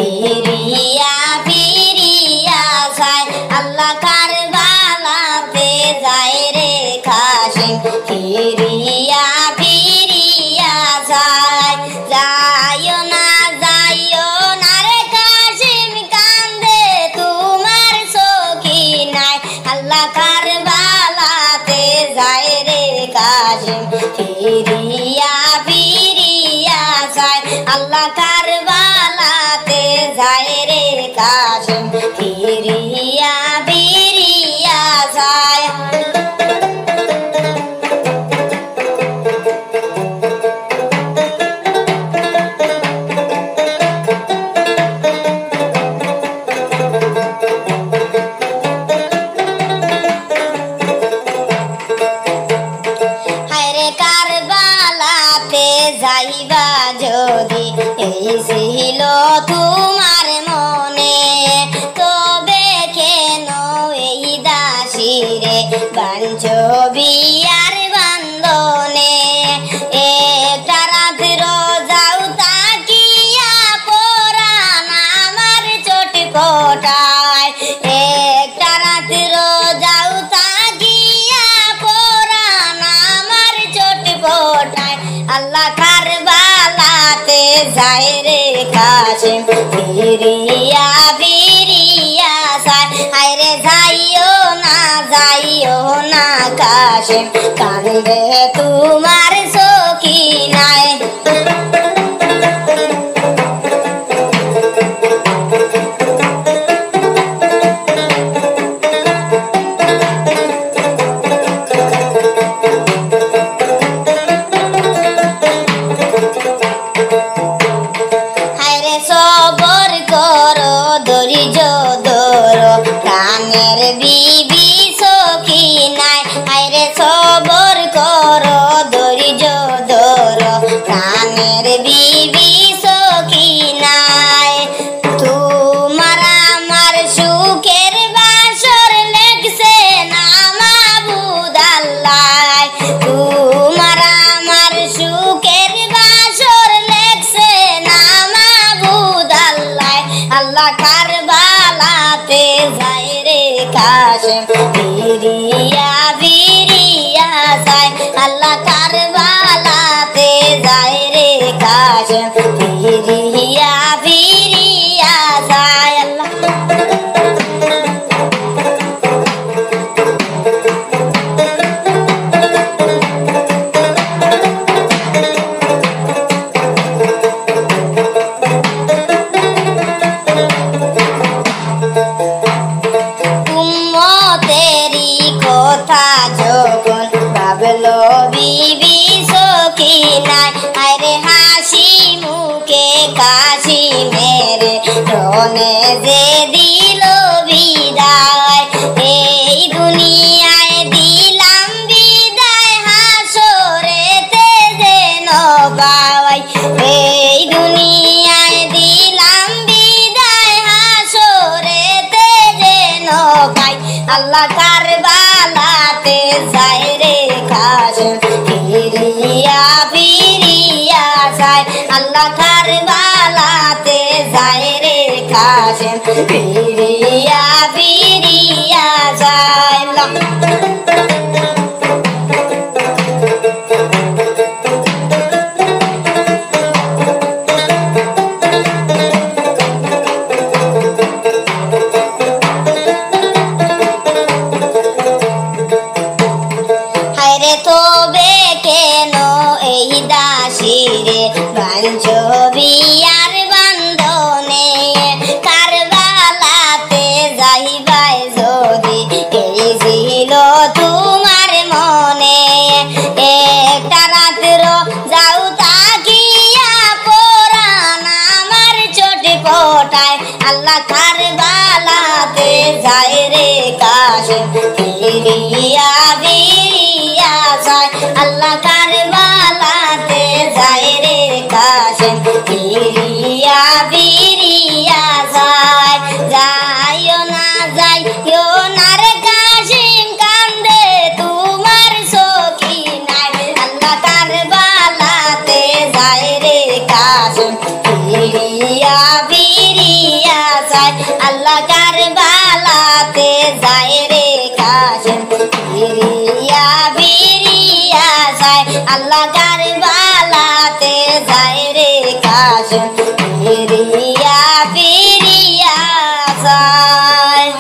ফিরিয়া ফিরিয়া যায় আল্লাহ কারবালাতে যায় রে কাশিম ফিরিয়া ফিরিয়া যায় যাইও না রে কাশিম কান্দে তোমার সখী নাই আল্লাহ কারবালাতে যায় রে কাশিম ফিরিয়া ফিরিয়া যায় আল্লাহ কারবালাতে যায় রে কাশিম ফিরিয়া ফিরিয়া যায় যাইবা যদি এই ছিল তোমার মনে তবে কেন এই দাসীরে বাঞ্ছো বিয়ার বান্ধনে একটা রাত্র যাও তাকিয়া পরাণ আমার চটপটায় একটা রাত্র যাও তাকিয়া পরাণ আমার চটপটায় আল্লাহ কারবালাতে যায় রে কাশিম ফিরিয়া ফিরিয়া যায় হায়রে যাইও না কাশিম কান্দে তোমার সখী নাই সবর করো ধৈর্য ধরো প্রাণের বিবি সখী নাই হায়রে সবর করো ধৈর্য ধরো প্রাণের বিবি সখী নাই তোমার আমার সুখের বাসর লেখছে না মাবুদ আল্লাহ তোমার আমার সুখের বাসর লেখছে না আল্লাহ কারবালাতে যায় রে কাশিম ফিরিয়া ফিরিয়া যায় আল্লাহ কারবালাতে যায় রে কাশিম ফিরিয়া ফিরিয়া যায় আল্লাহ কথা যখন ভাবলো বিবি সখী নাই আরে হাসি মুখে কাশিমের রনে যে দিল বিদায় এই দুনিয়ায় দিলাম বিদায় হাসরেতে যেন পাওয়াই এই দুনিয়ায় দিলাম বিদায় হাসরেতে যেন পাই আল্লাহ কারবালাতে যায় রে কাশিম ফিরিয়া ফিরিয়া যায় আল্লাহ কারবালাতে যায় রে কাশিম ফিরিয়া ফিরিয়া যায় তবে কেন এই দাসীরে বাঞ্ছো বিয়ার বান্ধনে কারবালাতে যাইবাই যদি এই ছিল তোমার মনে একটা রাত্র যাও তাকিয়া পরাণ আমার চটপটায় আল্লাহ কারবালাতে যায় রে কাশিম ফিরিয়া ফিরিয়া যায় আল্লাহ কারবালাতে যায় রে কাশিম ফিরিয়া ফিরিয়া যায় যাইও না রে কাশিম কান্দে তোমার সখী নাই আল্লাহ কারবালাতে যায় রে কাশিম ফিরিয়া ফিরিয়া ফিরিয়া চায় আল্লাহ কারবালাতে যায় রে কাশেম ফিরিয়া ফিরিয়া চায় আল্লাহ কারবালাতে যায় রে কাশেম ফিরিয়া ফিরিয়া চায়